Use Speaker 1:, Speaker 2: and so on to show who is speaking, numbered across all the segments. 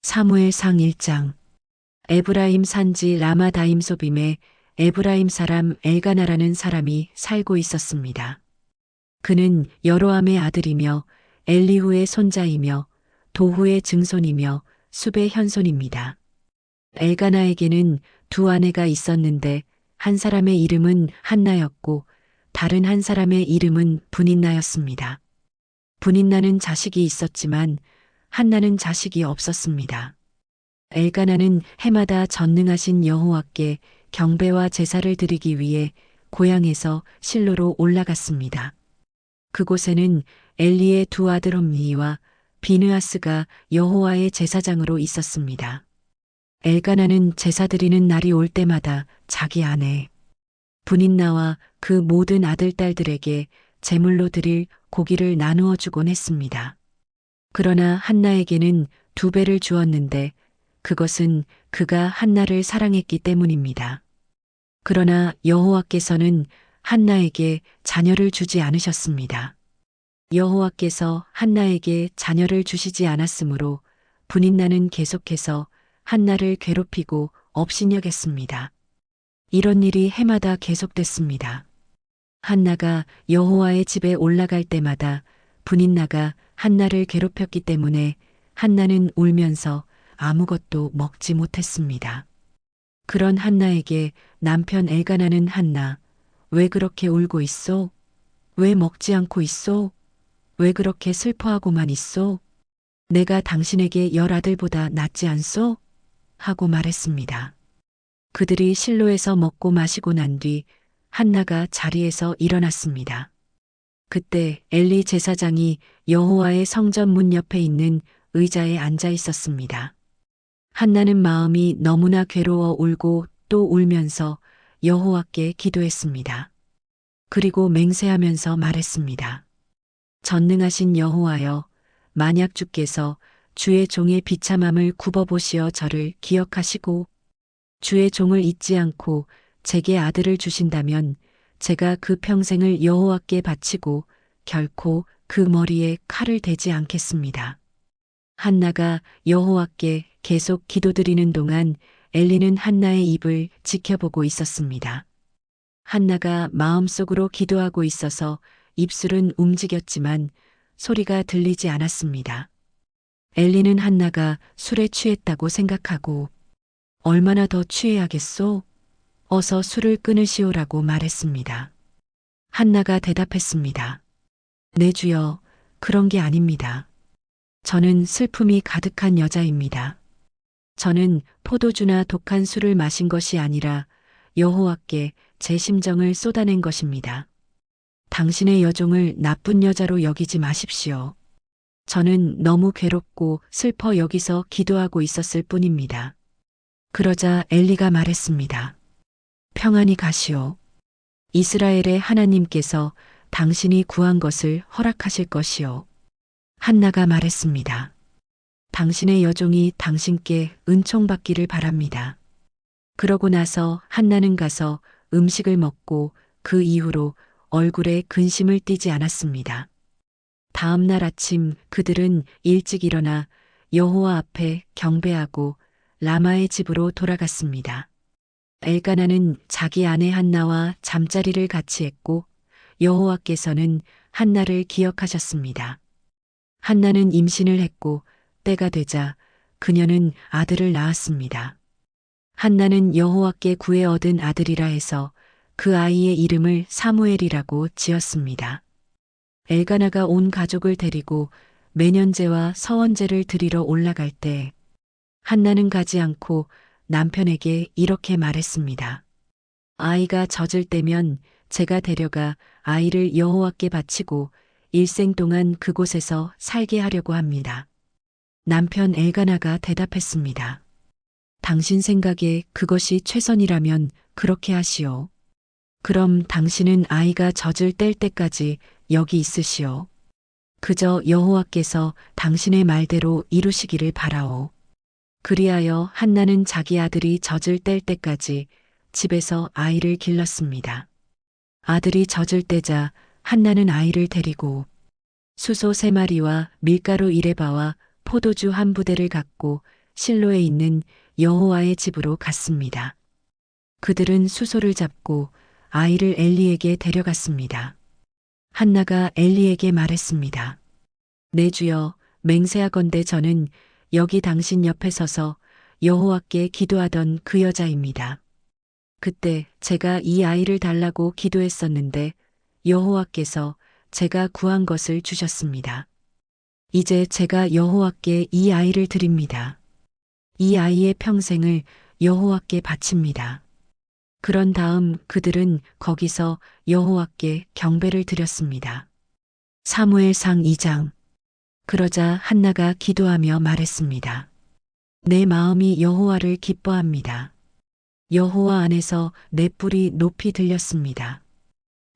Speaker 1: 사무엘상 1장. 에브라임 산지 라마다임 소빔에 에브라임 사람 엘가나라는 사람이 살고 있었습니다. 그는 여로함의 아들이며 엘리후의 손자이며 도후의 증손이며 숲의 현손입니다. 엘가나에게는 두 아내가 있었는데 한 사람의 이름은 한나였고 다른 한 사람의 이름은 분인나였습니다. 분인나는 자식이 있었지만 한나는 자식이 없었습니다. 엘가나는 해마다 전능하신 여호와께 경배와 제사를 드리기 위해 고향에서 실로로 올라갔습니다. 그곳에는 엘리의 두 아들 홈니와 비느하스가 여호와의 제사장으로 있었습니다. 엘가나는 제사 드리는 날이 올 때마다 자기 아내 분인나와 그 모든 아들 딸들에게 제물로 드릴 고기를 나누어 주곤 했습니다. 그러나 한나에게는 2배를 주었는데 그것은 그가 한나를 사랑했기 때문입니다. 그러나 여호와께서는 한나에게 자녀를 주지 않으셨습니다. 여호와께서 한나에게 자녀를 주시지 않았으므로 분인나는 계속해서 한나를 괴롭히고 업신여겼습니다. 이런 일이 해마다 계속됐습니다. 한나가 여호와의 집에 올라갈 때마다 분인나가 한나를 괴롭혔기 때문에 한나는 울면서 아무것도 먹지 못했습니다. 그런 한나에게 남편 엘가나는 한나, 왜 그렇게 울고 있소? 왜 먹지 않고 있소? 왜 그렇게 슬퍼하고만 있소? 내가 당신에게 10아들보다 낫지 않소? 하고 말했습니다. 그들이 실로에서 먹고 마시고 난 뒤 한나가 자리에서 일어났습니다. 그때 엘리 제사장이 여호와의 성전 문 옆에 있는 의자에 앉아 있었습니다. 한나는 마음이 너무나 괴로워 울고 또 울면서 여호와께 기도했습니다. 그리고 맹세하면서 말했습니다. 전능하신 여호와여, 만약 주께서 주의 종의 비참함을 굽어보시어 저를 기억하시고 주의 종을 잊지 않고 제게 아들을 주신다면 제가 그 평생을 여호와께 바치고 결코 그 머리에 칼을 대지 않겠습니다. 한나가 여호와께 계속 기도드리는 동안 엘리는 한나의 입을 지켜보고 있었습니다. 한나가 마음속으로 기도하고 있어서 입술은 움직였지만 소리가 들리지 않았습니다. 엘리는 한나가 술에 취했다고 생각하고 얼마나 더 취해야겠소? 어서 술을 끊으시오라고 말했습니다. 한나가 대답했습니다. 네 주여, 그런 게 아닙니다. 저는 슬픔이 가득한 여자입니다. 저는 포도주나 독한 술을 마신 것이 아니라 여호와께 제 심정을 쏟아낸 것입니다. 당신의 여종을 나쁜 여자로 여기지 마십시오. 저는 너무 괴롭고 슬퍼 여기서 기도하고 있었을 뿐입니다. 그러자 엘리가 말했습니다. 평안히 가시오. 이스라엘의 하나님께서 당신이 구한 것을 허락하실 것이오. 한나가 말했습니다. 당신의 여종이 당신께 은총받기를 바랍니다. 그러고 나서 한나는 가서 음식을 먹고 그 이후로 얼굴에 근심을 띠지 않았습니다. 다음 날 아침 그들은 일찍 일어나 여호와 앞에 경배하고 라마의 집으로 돌아갔습니다. 엘가나는 자기 아내 한나와 잠자리를 같이 했고 여호와께서는 한나를 기억하셨습니다. 한나는 임신을 했고 때가 되자 그녀는 아들을 낳았습니다. 한나는 여호와께 구해 얻은 아들이라 해서 그 아이의 이름을 사무엘이라고 지었습니다. 엘가나가 온 가족을 데리고 매년제와 서원제를 드리러 올라갈 때 한나는 가지 않고 남편에게 이렇게 말했습니다. 아이가 젖을 때면 제가 데려가 아이를 여호와께 바치고 일생 동안 그곳에서 살게 하려고 합니다. 남편 엘가나가 대답했습니다. 당신 생각에 그것이 최선이라면 그렇게 하시오. 그럼 당신은 아이가 젖을 뗄 때까지 여기 있으시오. 그저 여호와께서 당신의 말대로 이루시기를 바라오. 그리하여 한나는 자기 아들이 젖을 뗄 때까지 집에서 아이를 길렀습니다. 아들이 젖을 떼자 한나는 아이를 데리고 수소 3마리와 밀가루 1에바와 포도주 1부대를 갖고 실로에 있는 여호와의 집으로 갔습니다. 그들은 수소를 잡고 아이를 엘리에게 데려갔습니다. 한나가 엘리에게 말했습니다. 내 주여, 맹세하건대 저는 여기 당신 옆에 서서 여호와께 기도하던 그 여자입니다. 그때 제가 이 아이를 달라고 기도했었는데 여호와께서 제가 구한 것을 주셨습니다. 이제 제가 여호와께 이 아이를 드립니다. 이 아이의 평생을 여호와께 바칩니다. 그런 다음 그들은 거기서 여호와께 경배를 드렸습니다. 사무엘상 2장. 그러자 한나가 기도하며 말했습니다. 내 마음이 여호와를 기뻐합니다. 여호와 안에서 내 뿔이 높이 들렸습니다.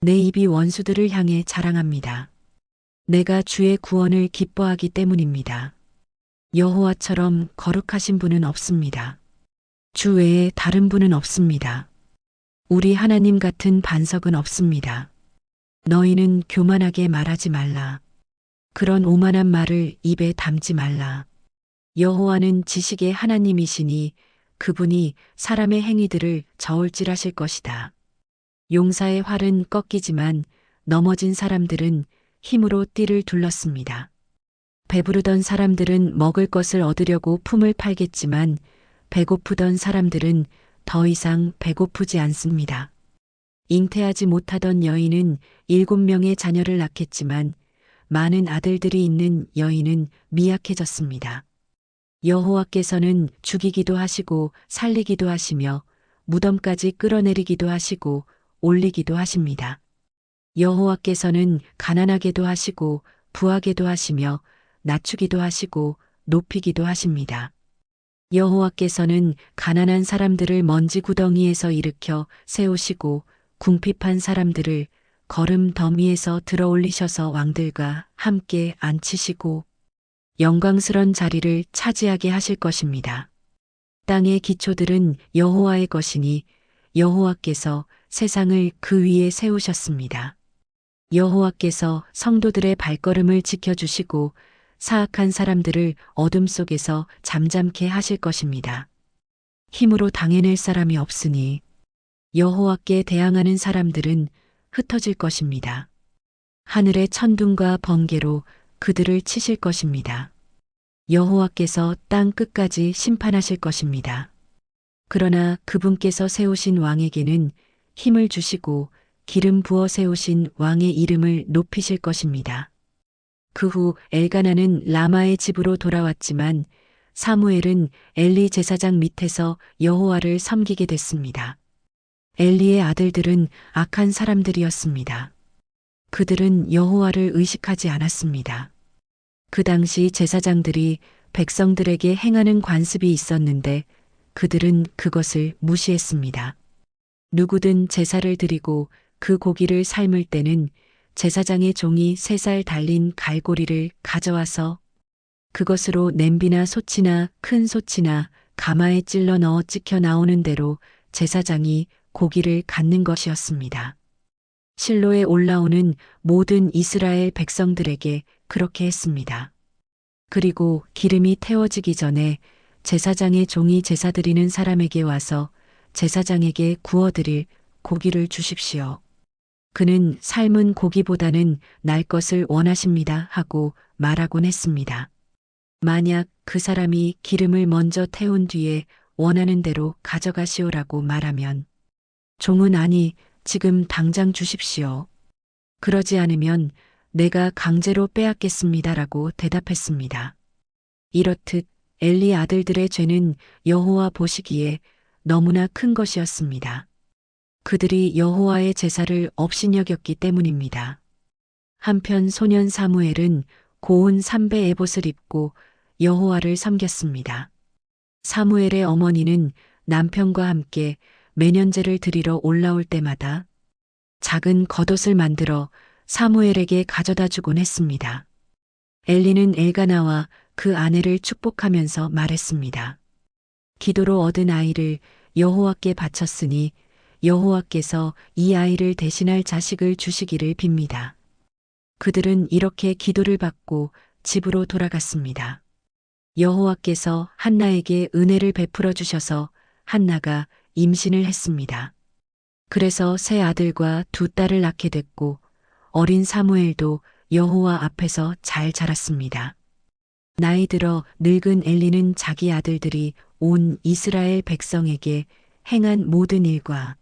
Speaker 1: 내 입이 원수들을 향해 자랑합니다. 내가 주의 구원을 기뻐하기 때문입니다. 여호와처럼 거룩하신 분은 없습니다. 주 외에 다른 분은 없습니다. 우리 하나님 같은 반석은 없습니다. 너희는 교만하게 말하지 말라. 그런 오만한 말을 입에 담지 말라. 여호와는 지식의 하나님이시니 그분이 사람의 행위들을 저울질하실 것이다. 용사의 활은 꺾이지만 넘어진 사람들은 힘으로 띠를 둘렀습니다. 배부르던 사람들은 먹을 것을 얻으려고 품을 팔겠지만 배고프던 사람들은 더 이상 배고프지 않습니다. 잉태하지 못하던 여인은 7명의 자녀를 낳겠지만 많은 아들들이 있는 여인은 미약해졌습니다. 여호와께서는 죽이기도 하시고 살리기도 하시며 무덤까지 끌어내리기도 하시고 올리기도 하십니다. 여호와께서는 가난하게도 하시고 부하게도 하시며 낮추기도 하시고 높이기도 하십니다. 여호와께서는 가난한 사람들을 먼지 구덩이에서 일으켜 세우시고 궁핍한 사람들을 거름 더미에서 들어 올리셔서 왕들과 함께 앉히시고 영광스런 자리를 차지하게 하실 것입니다. 땅의 기초들은 여호와의 것이니 여호와께서 세상을 그 위에 세우셨습니다. 여호와께서 성도들의 발걸음을 지켜주시고 사악한 사람들을 어둠 속에서 잠잠케 하실 것입니다. 힘으로 당해낼 사람이 없으니 여호와께 대항하는 사람들은 흩어질 것입니다. 하늘의 천둥과 번개로 그들을 치실 것입니다. 여호와께서 땅 끝까지 심판하실 것입니다. 그러나 그분께서 세우신 왕에게는 힘을 주시고 기름 부어 세우신 왕의 이름을 높이실 것입니다. 그 후 엘가나는 라마의 집으로 돌아왔지만 사무엘은 엘리 제사장 밑에서 여호와를 섬기게 됐습니다. 엘리의 아들들은 악한 사람들이었습니다. 그들은 여호와를 의식하지 않았습니다. 그 당시 제사장들이 백성들에게 행하는 관습이 있었는데 그들은 그것을 무시했습니다. 누구든 제사를 드리고 그 고기를 삶을 때는 제사장의 종이 3살 달린 갈고리를 가져와서 그것으로 냄비나 솥이나 큰 솥이나 가마에 찔러 넣어 찍혀 나오는 대로 제사장이 고기를 갖는 것이었습니다. 실로에 올라오는 모든 이스라엘 백성들에게 그렇게 했습니다. 그리고 기름이 태워지기 전에 제사장의 종이 제사 드리는 사람에게 와서 제사장에게 구워드릴 고기를 주십시오. 그는 삶은 고기보다는 날 것을 원하십니다 하고 말하곤 했습니다. 만약 그 사람이 기름을 먼저 태운 뒤에 원하는 대로 가져가시오라고 말하면 종은 아니 지금 당장 주십시오. 그러지 않으면 내가 강제로 빼앗겠습니다라고 대답했습니다. 이렇듯 엘리 아들들의 죄는 여호와 보시기에 너무나 큰 것이었습니다. 그들이 여호와의 제사를 업신여겼기 때문입니다. 한편 소년 사무엘은 고운 삼배 에봇을 입고 여호와를 섬겼습니다. 사무엘의 어머니는 남편과 함께 매년제를 드리러 올라올 때마다 작은 겉옷을 만들어 사무엘에게 가져다 주곤 했습니다. 엘리는 엘가나와 그 아내를 축복하면서 말했습니다. 기도로 얻은 아이를 여호와께 바쳤으니 여호와께서 이 아이를 대신할 자식을 주시기를 빕니다. 그들은 이렇게 기도를 받고 집으로 돌아갔습니다. 여호와께서 한나에게 은혜를 베풀어 주셔서 한나가 임신을 했습니다. 그래서 세 아들과 두 딸을 낳게 됐고 어린 사무엘도 여호와 앞에서 잘 자랐습니다. 나이 들어 늙은 엘리는 자기 아들들이 온 이스라엘 백성에게 행한 모든 일과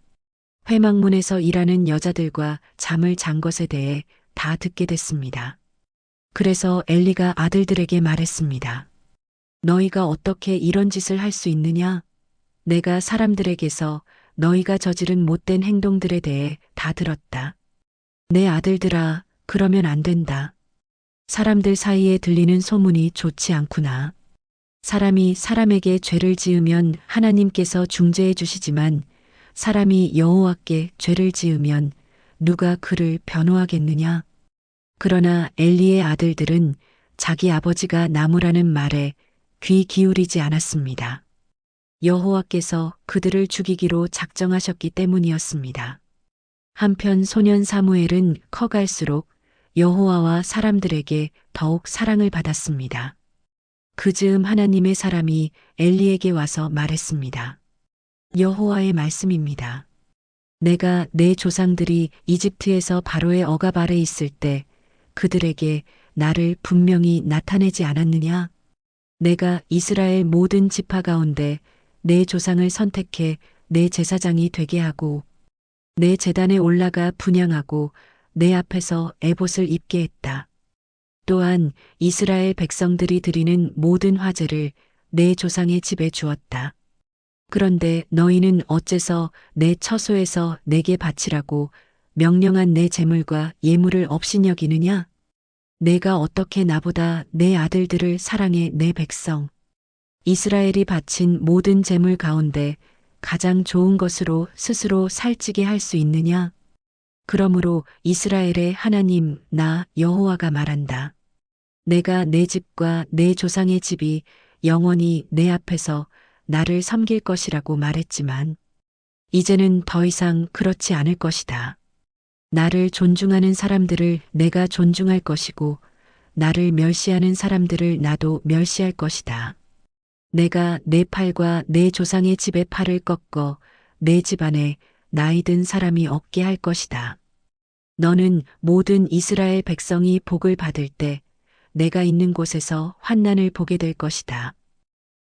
Speaker 1: 회막문에서 일하는 여자들과 잠을 잔 것에 대해 다 듣게 됐습니다. 그래서 엘리가 아들들에게 말했습니다. 너희가 어떻게 이런 짓을 할 수 있느냐? 내가 사람들에게서 너희가 저지른 못된 행동들에 대해 다 들었다. 내 아들들아, 그러면 안 된다. 사람들 사이에 들리는 소문이 좋지 않구나. 사람이 사람에게 죄를 지으면 하나님께서 중재해 주시지만 사람이 여호와께 죄를 지으면 누가 그를 변호하겠느냐? 그러나 엘리의 아들들은 자기 아버지가 나무라는 말에 귀 기울이지 않았습니다. 여호와께서 그들을 죽이기로 작정하셨기 때문이었습니다. 한편 소년 사무엘은 커갈수록 여호와와 사람들에게 더욱 사랑을 받았습니다. 그 즈음 하나님의 사람이 엘리에게 와서 말했습니다. 여호와의 말씀입니다. 내가 내 조상들이 이집트에서 바로의 억압 아래 있을 때 그들에게 나를 분명히 나타내지 않았느냐? 내가 이스라엘 모든 지파 가운데 내 조상을 선택해 내 제사장이 되게 하고 내 제단에 올라가 분향하고 내 앞에서 에봇을 입게 했다. 또한 이스라엘 백성들이 드리는 모든 화제를 내 조상의 집에 주었다. 그런데 너희는 어째서 내 처소에서 내게 바치라고 명령한 내 제물과 예물을 업신여기느냐? 내가 어떻게 나보다 내 아들들을 사랑해 내 백성 이스라엘이 바친 모든 제물 가운데 가장 좋은 것으로 스스로 살찌게 할 수 있느냐? 그러므로 이스라엘의 하나님 나 여호와가 말한다. 내가 내 집과 내 조상의 집이 영원히 내 앞에서 나를 섬길 것이라고 말했지만 이제는 더 이상 그렇지 않을 것이다. 나를 존중하는 사람들을 내가 존중할 것이고 나를 멸시하는 사람들을 나도 멸시할 것이다. 내가 내 팔과 내 조상의 집의 팔을 꺾어 내 집안에 나이 든 사람이 없게 할 것이다. 너는 모든 이스라엘 백성이 복을 받을 때 내가 있는 곳에서 환난을 보게 될 것이다.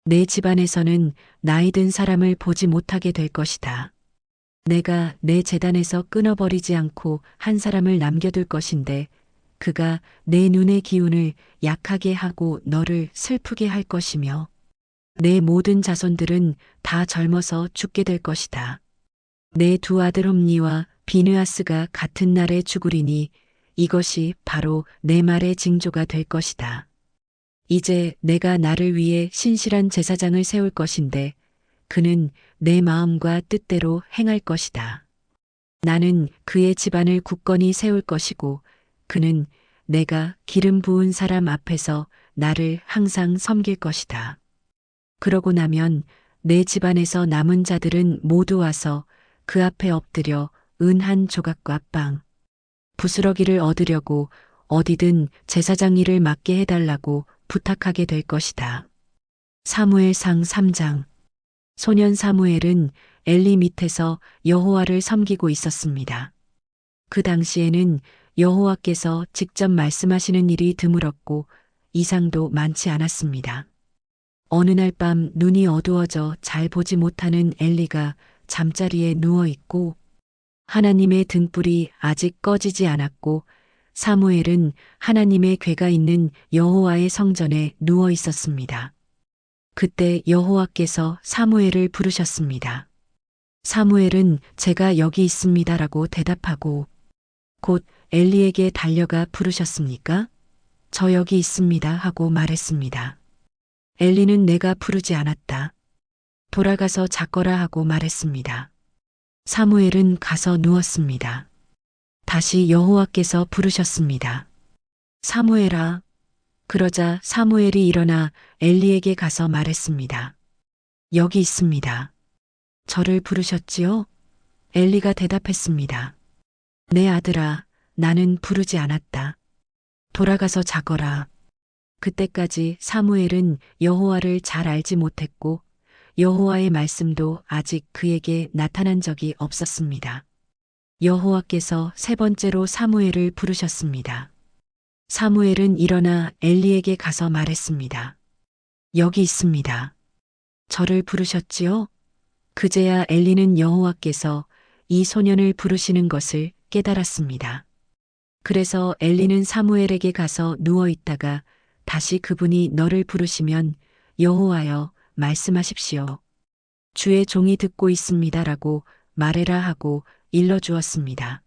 Speaker 1: 내 집안에서는 나이 든 사람을 보지 못하게 될 것이다. 내가 내 제단에서 끊어버리지 않고 한 사람을 남겨둘 것인데 그가 내 눈의 기운을 약하게 하고 너를 슬프게 할 것이며 내 모든 자손들은 다 젊어서 죽게 될 것이다. 내 두 아들 홈니와 비느하스가 같은 날에 죽으리니 이것이 바로 내 말의 징조가 될 것이다. 이제 내가 나를 위해 신실한 제사장을 세울 것인데 그는 내 마음과 뜻대로 행할 것이다. 나는 그의 집안을 굳건히 세울 것이고 그는 내가 기름 부은 사람 앞에서 나를 항상 섬길 것이다. 그러고 나면 내 집안에서 남은 자들은 모두 와서 그 앞에 엎드려 은 한 조각과 빵, 부스러기를 얻으려고 어디든 제사장 일을 맡게 해달라고 부탁하게 될 것이다. 사무엘상 3장. 소년 사무엘은 엘리 밑에서 여호와를 섬기고 있었습니다. 그 당시에는 여호와께서 직접 말씀하시는 일이 드물었고 이상도 많지 않았습니다. 어느 날 밤 눈이 어두워져 잘 보지 못하는 엘리가 잠자리에 누워 있고 하나님의 등불이 아직 꺼지지 않았고 사무엘은 하나님의 궤가 있는 여호와의 성전에 누워 있었습니다. 그때 여호와께서 사무엘을 부르셨습니다. 사무엘은 제가 여기 있습니다라고 대답하고 곧 엘리에게 달려가 부르셨습니까? 저 여기 있습니다 하고 말했습니다. 엘리는 내가 부르지 않았다. 돌아가서 자거라 하고 말했습니다. 사무엘은 가서 누웠습니다. 다시 여호와께서 부르셨습니다. 사무엘아. 그러자 사무엘이 일어나 엘리에게 가서 말했습니다. 여기 있습니다. 저를 부르셨지요? 엘리가 대답했습니다. 내 아들아, 나는 부르지 않았다. 돌아가서 자거라. 그때까지 사무엘은 여호와를 잘 알지 못했고 여호와의 말씀도 아직 그에게 나타난 적이 없었습니다. 여호와께서 세 번째로 사무엘을 부르셨습니다. 사무엘은 일어나 엘리에게 가서 말했습니다. 여기 있습니다. 저를 부르셨지요? 그제야 엘리는 여호와께서 이 소년을 부르시는 것을 깨달았습니다. 그래서 엘리는 사무엘에게 가서 누워 있다가 다시 그분이 너를 부르시면 여호와여 말씀하십시오. 주의 종이 듣고 있습니다라고 말해라 하고 일러주었습니다.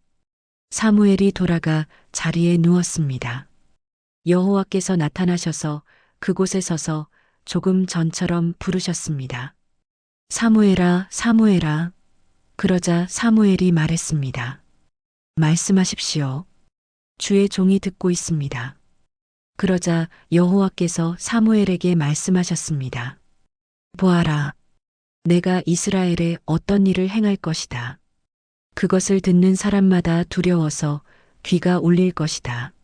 Speaker 1: 사무엘이 돌아가 자리에 누웠습니다. 여호와께서 나타나셔서 그곳에 서서 조금 전처럼 부르셨습니다. 사무엘아, 사무엘아. 그러자 사무엘이 말했습니다. 말씀하십시오. 주의 종이 듣고 있습니다. 그러자 여호와께서 사무엘에게 말씀하셨습니다. 보아라. 내가 이스라엘에 어떤 일을 행할 것이다. 그것을 듣는 사람마다 두려워서 귀가 울릴 것이다.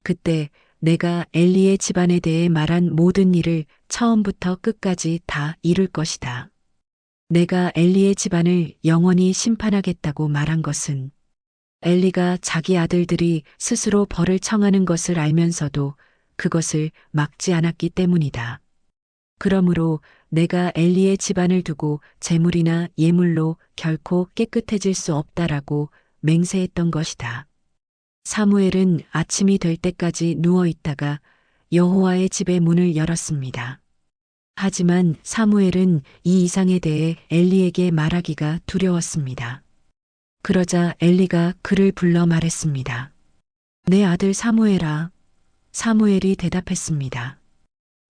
Speaker 1: 그때 내가 엘리의 집안에 대해 말한 모든 일을 처음부터 끝까지 다 이룰 것이다. 내가 엘리의 집안을 영원히 심판하겠다고 말한 것은 엘리가 자기 아들들이 스스로 벌을 청하는 것을 알면서도 그것을 막지 않았기 때문이다. 그러므로 내가 엘리의 집안을 두고 제물이나 예물로 결코 깨끗해질 수 없다라고 맹세했던 것이다. 사무엘은 아침이 될 때까지 누워 있다가 여호와의 집의 문을 열었습니다. 하지만 사무엘은 이 이상에 대해 엘리에게 말하기가 두려웠습니다. 그러자 엘리가 그를 불러 말했습니다. 내 아들 사무엘아. 사무엘이 대답했습니다.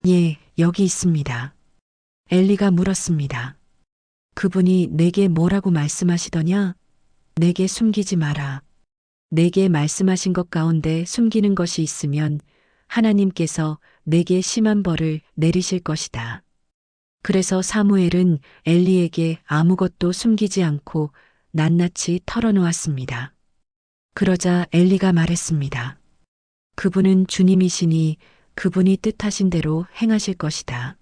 Speaker 1: 예, 여기 있습니다. 엘리가 물었습니다. 그분이 내게 뭐라고 말씀하시더냐? 내게 숨기지 마라. 내게 말씀하신 것 가운데 숨기는 것이 있으면 하나님께서 내게 심한 벌을 내리실 것이다. 그래서 사무엘은 엘리에게 아무것도 숨기지 않고 낱낱이 털어놓았습니다. 그러자 엘리가 말했습니다. 그분은 주님이시니 그분이 뜻하신 대로 행하실 것이다.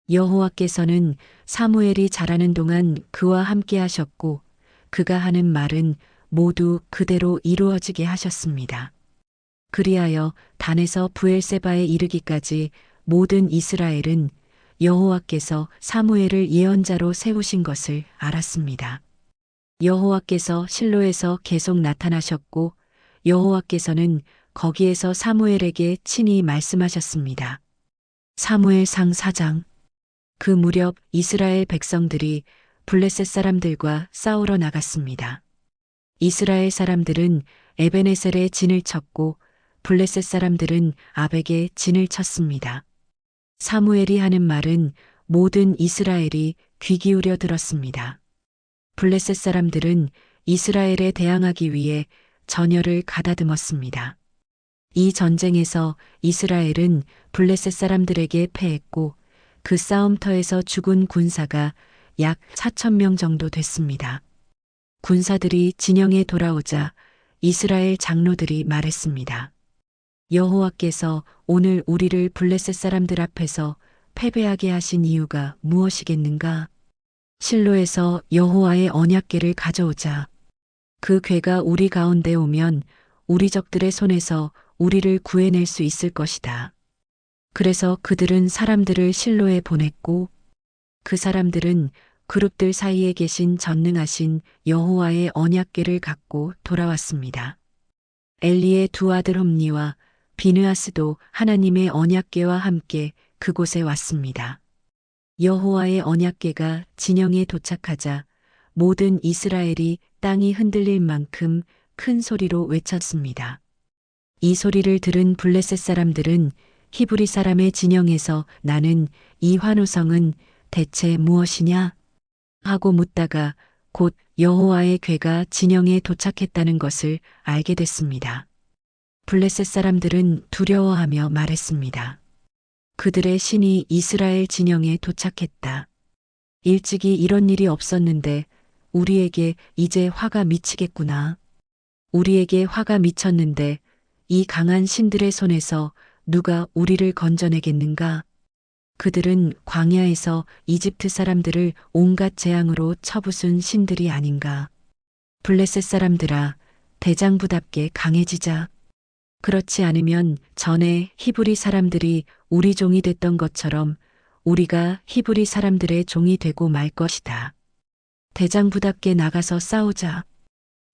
Speaker 1: 여호와께서는 사무엘이 자라는 동안 그와 함께 하셨고 그가 하는 말은 모두 그대로 이루어지게 하셨습니다. 그리하여 단에서 브엘세바에 이르기까지 모든 이스라엘은 여호와께서 사무엘을 예언자로 세우신 것을 알았습니다. 여호와께서 실로에서 계속 나타나셨고 여호와께서는 거기에서 사무엘에게 친히 말씀하셨습니다. 사무엘상 4장. 그 무렵 이스라엘 백성들이 블레셋 사람들과 싸우러 나갔습니다. 이스라엘 사람들은 에베네셀에 진을 쳤고 블레셋 사람들은 아벡에 진을 쳤습니다. 사무엘이 하는 말은 모든 이스라엘이 귀 기울여 들었습니다. 블레셋 사람들은 이스라엘에 대항하기 위해 전열을 가다듬었습니다. 이 전쟁에서 이스라엘은 블레셋 사람들에게 패했고 그 싸움터에서 죽은 군사가 약 4,000명 정도 됐습니다. 군사들이 진영에 돌아오자 이스라엘 장로들이 말했습니다. 여호와께서 오늘 우리를 블레셋 사람들 앞에서 패배하게 하신 이유가 무엇이겠는가? 실로에서 여호와의 언약궤를 가져오자. 그 궤가 우리 가운데 오면 우리 적들의 손에서 우리를 구해낼 수 있을 것이다. 그래서 그들은 사람들을 실로에 보냈고 그 사람들은 그룹들 사이에 계신 전능하신 여호와의 언약궤를 갖고 돌아왔습니다. 엘리의 두 아들 홈니와 비느하스도 하나님의 언약궤와 함께 그곳에 왔습니다. 여호와의 언약궤가 진영에 도착하자 모든 이스라엘이 땅이 흔들릴 만큼 큰 소리로 외쳤습니다. 이 소리를 들은 블레셋 사람들은 히브리 사람의 진영에서 나는 이 환호성은 대체 무엇이냐? 하고 묻다가 곧 여호와의 궤가 진영에 도착했다는 것을 알게 됐습니다. 블레셋 사람들은 두려워하며 말했습니다. 그들의 신이 이스라엘 진영에 도착했다. 일찍이 이런 일이 없었는데 우리에게 이제 화가 미치겠구나. 우리에게 화가 미쳤는데 이 강한 신들의 손에서 누가 우리를 건져내겠는가? 그들은 광야에서 이집트 사람들을 온갖 재앙으로 쳐부순 신들이 아닌가? 블레셋 사람들아, 대장부답게 강해지자. 그렇지 않으면 전에 히브리 사람들이 우리 종이 됐던 것처럼 우리가 히브리 사람들의 종이 되고 말 것이다. 대장부답게 나가서 싸우자.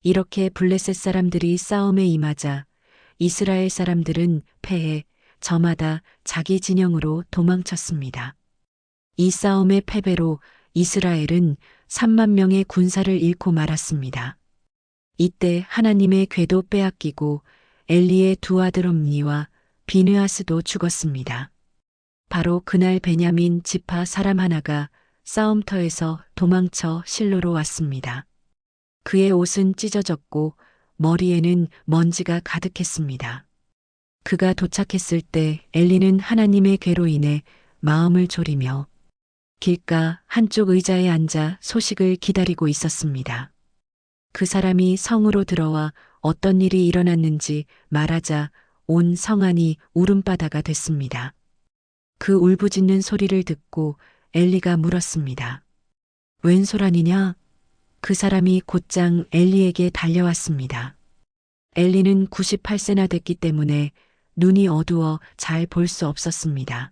Speaker 1: 이렇게 블레셋 사람들이 싸움에 임하자 이스라엘 사람들은 패해 저마다 자기 진영으로 도망쳤습니다. 이 싸움의 패배로 이스라엘은 3만 명의 군사를 잃고 말았습니다. 이때 하나님의 궤도 빼앗기고 엘리의 두 아들 옴니와 비느하스도 죽었습니다. 바로 그날 베냐민 지파 사람 하나가 싸움터에서 도망쳐 실로로 왔습니다. 그의 옷은 찢어졌고 머리에는 먼지가 가득했습니다. 그가 도착했을 때 엘리는 하나님의 궤로 인해 마음을 졸이며 길가 한쪽 의자에 앉아 소식을 기다리고 있었습니다. 그 사람이 성으로 들어와 어떤 일이 일어났는지 말하자 온 성안이 울음바다가 됐습니다. 그 울부짖는 소리를 듣고 엘리가 물었습니다. 웬 소란이냐? 그 사람이 곧장 엘리에게 달려왔습니다. 엘리는 98세나 됐기 때문에 눈이 어두워 잘 볼 수 없었습니다.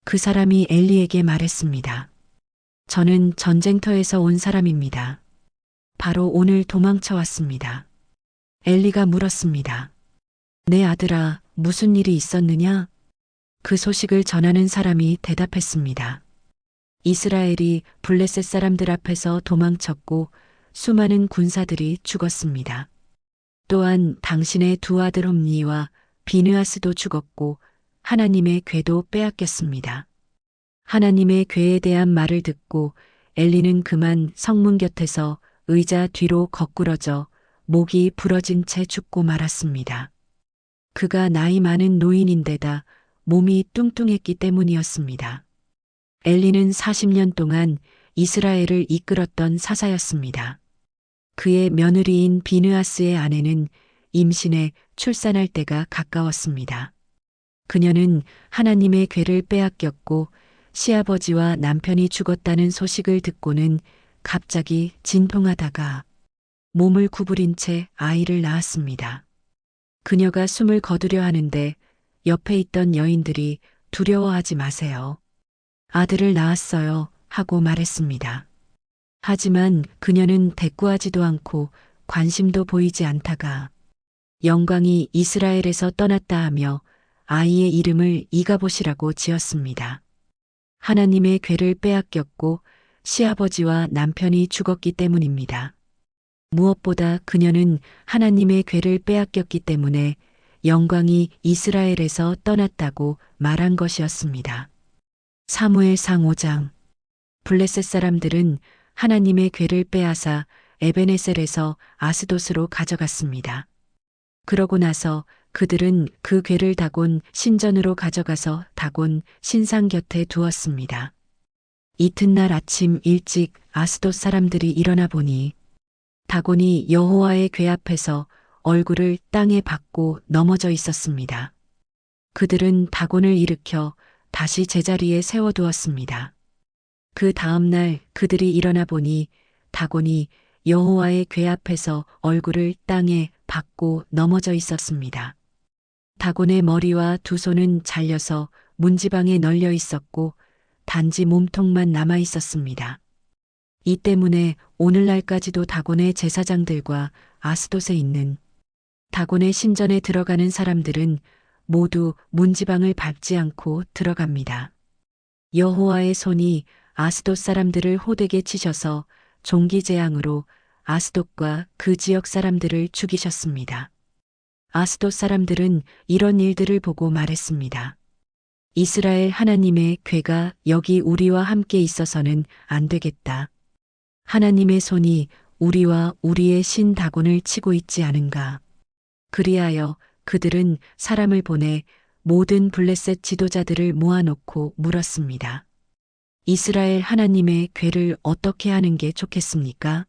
Speaker 1: 그 사람이 엘리에게 말했습니다. 저는 전쟁터에서 온 사람입니다. 바로 오늘 도망쳐 왔습니다. 엘리가 물었습니다. 내 아들아, 무슨 일이 있었느냐? 그 소식을 전하는 사람이 대답했습니다. 이스라엘이 블레셋 사람들 앞에서 도망쳤고 수많은 군사들이 죽었습니다. 또한 당신의 두 아들 홈니와 비느하스도 죽었고 하나님의 궤도 빼앗겼습니다. 하나님의 궤에 대한 말을 듣고 엘리는 그만 성문 곁에서 의자 뒤로 거꾸러져 목이 부러진 채 죽고 말았습니다. 그가 나이 많은 노인인데다 몸이 뚱뚱했기 때문이었습니다. 엘리는 40년 동안 이스라엘을 이끌었던 사사였습니다. 그의 며느리인 비느하스의 아내는 임신해 출산할 때가 가까웠습니다. 그녀는 하나님의 궤를 빼앗겼고 시아버지와 남편이 죽었다는 소식을 듣고는 갑자기 진통하다가 몸을 구부린 채 아이를 낳았습니다. 그녀가 숨을 거두려 하는데 옆에 있던 여인들이 두려워하지 마세요. 아들을 낳았어요 하고 말했습니다. 하지만 그녀는 대꾸하지도 않고 관심도 보이지 않다가 영광이 이스라엘에서 떠났다 하며 아이의 이름을 이가봇이라고 지었습니다. 하나님의 궤를 빼앗겼고 시아버지와 남편이 죽었기 때문입니다. 무엇보다 그녀는 하나님의 궤를 빼앗겼기 때문에 영광이 이스라엘에서 떠났다고 말한 것이었습니다. 사무엘상 5장. 블레셋 사람들은 하나님의 궤를 빼앗아 에베네셀에서 아스돗으로 가져갔습니다. 그러고 나서 그들은 그 궤를 다곤 신전으로 가져가서 다곤 신상 곁에 두었습니다. 이튿날 아침 일찍 아스돗 사람들이 일어나 보니 다곤이 여호와의 궤 앞에서 얼굴을 땅에 박고 넘어져 있었습니다. 그들은 다곤을 일으켜 다시 제자리에 세워두었습니다. 그 다음 날 그들이 일어나 보니 다곤이 여호와의 궤 앞에서 얼굴을 땅에 박고 넘어져 있었습니다. 다곤의 머리와 두 손은 잘려서 문지방에 널려 있었고 단지 몸통만 남아 있었습니다. 이 때문에 오늘날까지도 다곤의 제사장들과 아스돗에 있는 다곤의 신전에 들어가는 사람들은 모두 문지방을 밟지 않고 들어갑니다. 여호와의 손이 아스돗 사람들을 호되게 치셔서 종기재앙으로 아스돗과 그 지역 사람들을 죽이셨습니다. 아스돗 사람들은 이런 일들을 보고 말했습니다. 이스라엘 하나님의 궤가 여기 우리와 함께 있어서는 안 되겠다. 하나님의 손이 우리와 우리의 신 다곤을 치고 있지 않은가. 그리하여 그들은 사람을 보내 모든 블레셋 지도자들을 모아놓고 물었습니다. 이스라엘 하나님의 궤를 어떻게 하는 게 좋겠습니까?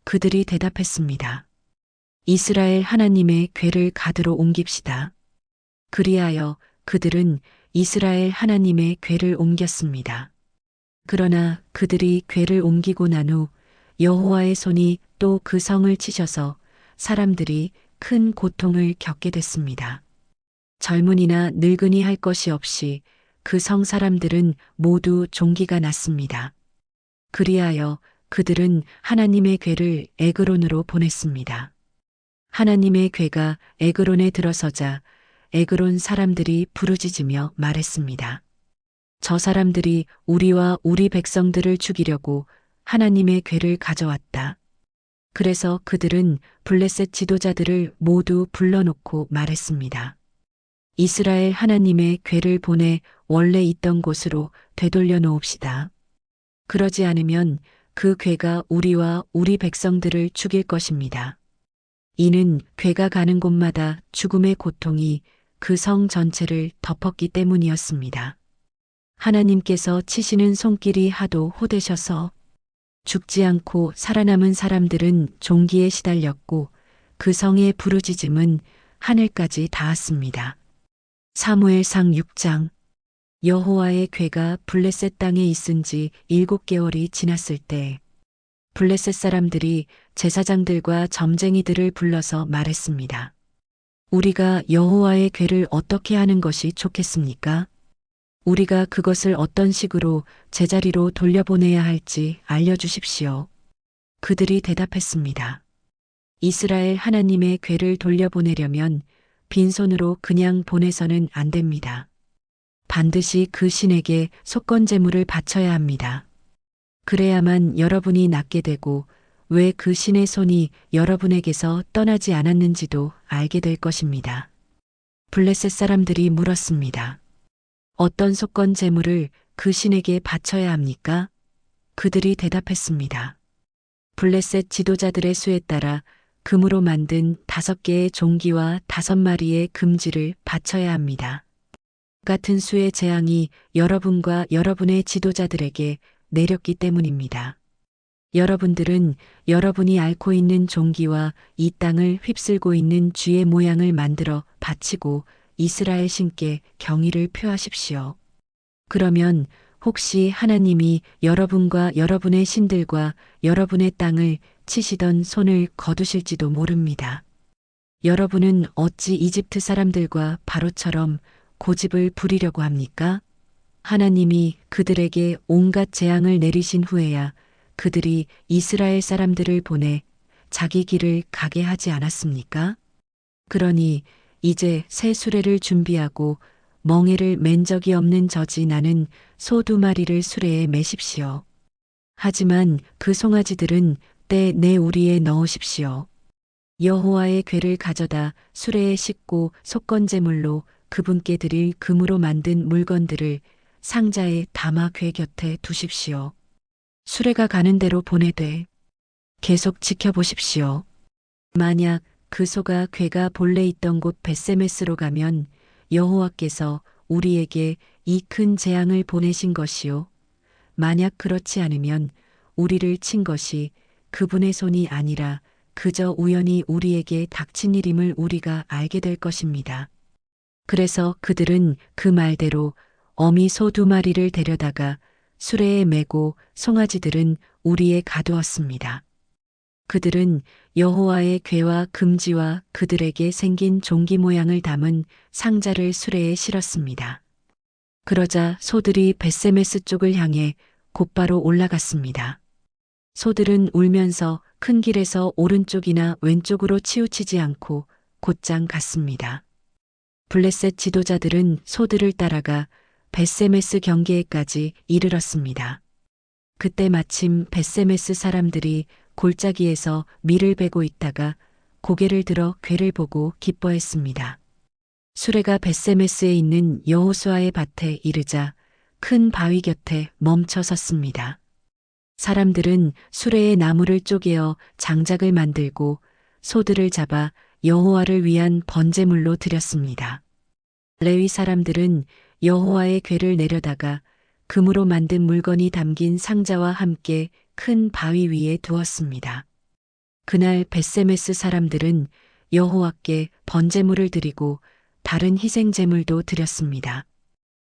Speaker 1: 그들이 대답했습니다. 이스라엘 하나님의 궤를 가드로 옮깁시다. 그리하여 그들은 이스라엘 하나님의 궤를 옮겼습니다. 그러나 그들이 궤를 옮기고 난 후 여호와의 손이 또 그 성을 치셔서 사람들이 큰 고통을 겪게 됐습니다. 젊은이나 늙은이 할 것이 없이 그 성 사람들은 모두 종기가 났습니다. 그리하여 그들은 하나님의 궤를 에그론으로 보냈습니다. 하나님의 궤가 에그론에 들어서자 에그론 사람들이 부르짖으며 말했습니다. 저 사람들이 우리와 우리 백성들을 죽이려고 하나님의 궤를 가져왔다. 그래서 그들은 블레셋 지도자들을 모두 불러놓고 말했습니다. 이스라엘 하나님의 궤를 보내 원래 있던 곳으로 되돌려 놓읍시다. 그러지 않으면 그 궤가 우리와 우리 백성들을 죽일 것입니다. 이는 궤가 가는 곳마다 죽음의 고통이 그 성 전체를 덮었기 때문이었습니다. 하나님께서 치시는 손길이 하도 호되셔서 죽지 않고 살아남은 사람들은 종기에 시달렸고 그 성의 부르짖음은 하늘까지 닿았습니다. 사무엘상 6장. 여호와의 궤가 블레셋 땅에 있은 지 7개월이 지났을 때 블레셋 사람들이 제사장들과 점쟁이들을 불러서 말했습니다. 우리가 여호와의 궤를 어떻게 하는 것이 좋겠습니까? 우리가 그것을 어떤 식으로 제자리로 돌려보내야 할지 알려주십시오. 그들이 대답했습니다. 이스라엘 하나님의 궤를 돌려보내려면 빈손으로 그냥 보내서는 안 됩니다. 반드시 그 신에게 속건제물을 바쳐야 합니다. 그래야만 여러분이 낫게 되고 왜 그 신의 손이 여러분에게서 떠나지 않았는지도 알게 될 것입니다. 블레셋 사람들이 물었습니다. 어떤 속건제물을 그 신에게 바쳐야 합니까? 그들이 대답했습니다. 블레셋 지도자들의 수에 따라 금으로 만든 5개의 종기와 5마리의 금지를 바쳐야 합니다. 같은 수의 재앙이 여러분과 여러분의 지도자들에게 내렸기 때문입니다. 여러분들은 여러분이 앓고 있는 종기와 이 땅을 휩쓸고 있는 쥐의 모양을 만들어 바치고 이스라엘 신께 경의를 표하십시오. 그러면 혹시 하나님이 여러분과 여러분의 신들과 여러분의 땅을 치시던 손을 거두실지도 모릅니다. 여러분은 어찌 이집트 사람들과 바로처럼 고집을 부리려고 합니까? 하나님이 그들에게 온갖 재앙을 내리신 후에야 그들이 이스라엘 사람들을 보내 자기 길을 가게 하지 않았습니까? 그러니 이제 새 수레를 준비하고 멍에를 맨 적이 없는 저지 나는 소 2마리를 수레에 매십시오. 하지만 그 송아지들은 떼 내 우리에 넣으십시오. 여호와의 궤를 가져다 수레에 싣고 속건제물로 그분께 드릴 금으로 만든 물건들을 상자에 담아 궤 곁에 두십시오. 수레가 가는 대로 보내되 계속 지켜보십시오. 만약 그 소가 궤가 본래 있던 곳 벳세메스로 가면 여호와께서 우리에게 이 큰 재앙을 보내신 것이요. 만약 그렇지 않으면 우리를 친 것이 그분의 손이 아니라 그저 우연히 우리에게 닥친 일임을 우리가 알게 될 것입니다. 그래서 그들은 그 말대로 어미 소 2마리를 데려다가 수레에 메고 송아지들은 우리에 가두었습니다. 그들은 여호와의 궤와 금지와 그들에게 생긴 종기 모양을 담은 상자를 수레에 실었습니다. 그러자 소들이 벳세메스 쪽을 향해 곧바로 올라갔습니다. 소들은 울면서 큰 길에서 오른쪽이나 왼쪽으로 치우치지 않고 곧장 갔습니다. 블레셋 지도자들은 소들을 따라가 벳세메스 경계에까지 이르렀습니다. 그때 마침 벳세메스 사람들이 골짜기에서 밀을 베고 있다가 고개를 들어 궤를 보고 기뻐했습니다. 수레가 벳세메스에 있는 여호수아의 밭에 이르자 큰 바위 곁에 멈춰 섰습니다. 사람들은 수레의 나무를 쪼개어 장작을 만들고 소들을 잡아 여호와를 위한 번제물로 드렸습니다. 레위 사람들은 여호와의 궤를 내려다가 금으로 만든 물건이 담긴 상자와 함께 큰 바위 위에 두었습니다. 그날 벳세메스 사람들은 여호와께 번제물을 드리고 다른 희생 제물도 드렸습니다.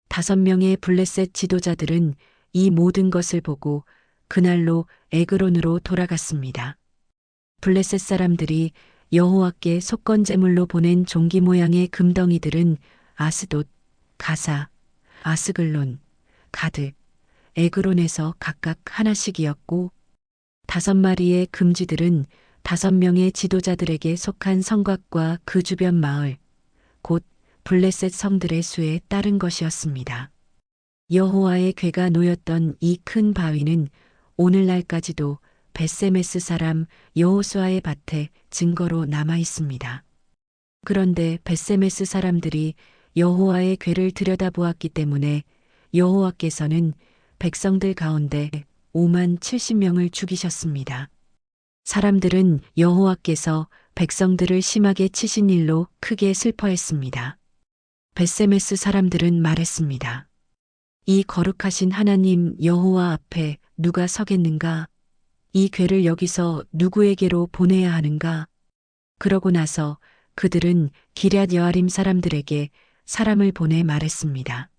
Speaker 1: 5명의 블레셋 지도자들은 이 모든 것을 보고 그날로 에그론으로 돌아갔습니다. 블레셋 사람들이 여호와께 속건 제물로 보낸 종기 모양의 금덩이들은 아스돗, 가사, 아스글론, 가드, 에그론에서 각각 하나씩이었고 5마리의 금쥐들은 5명의 지도자들에게 속한 성곽과 그 주변 마을, 곧 블레셋 성들의 수에 따른 것이었습니다. 여호와의 궤가 놓였던 이 큰 바위는 오늘날까지도 벳세메스 사람 여호수아의 밭에 증거로 남아 있습니다. 그런데 벳세메스 사람들이 여호와의 궤를 들여다보았기 때문에 여호와께서는 백성들 가운데 5만 70명을 죽이셨습니다. 사람들은 여호와께서 백성들을 심하게 치신 일로 크게 슬퍼했습니다. 벳세메스 사람들은 말했습니다. 이 거룩하신 하나님 여호와 앞에 누가 서겠는가? 이 궤를 여기서 누구에게로 보내야 하는가? 그러고 나서 그들은 기럇 여아림 사람들에게 사람을 보내 말했습니다.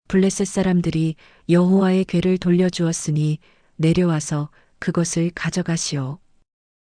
Speaker 1: 블레셋 사람들이 여호와의 궤를 돌려주었으니 내려와서 그것을 가져가시오.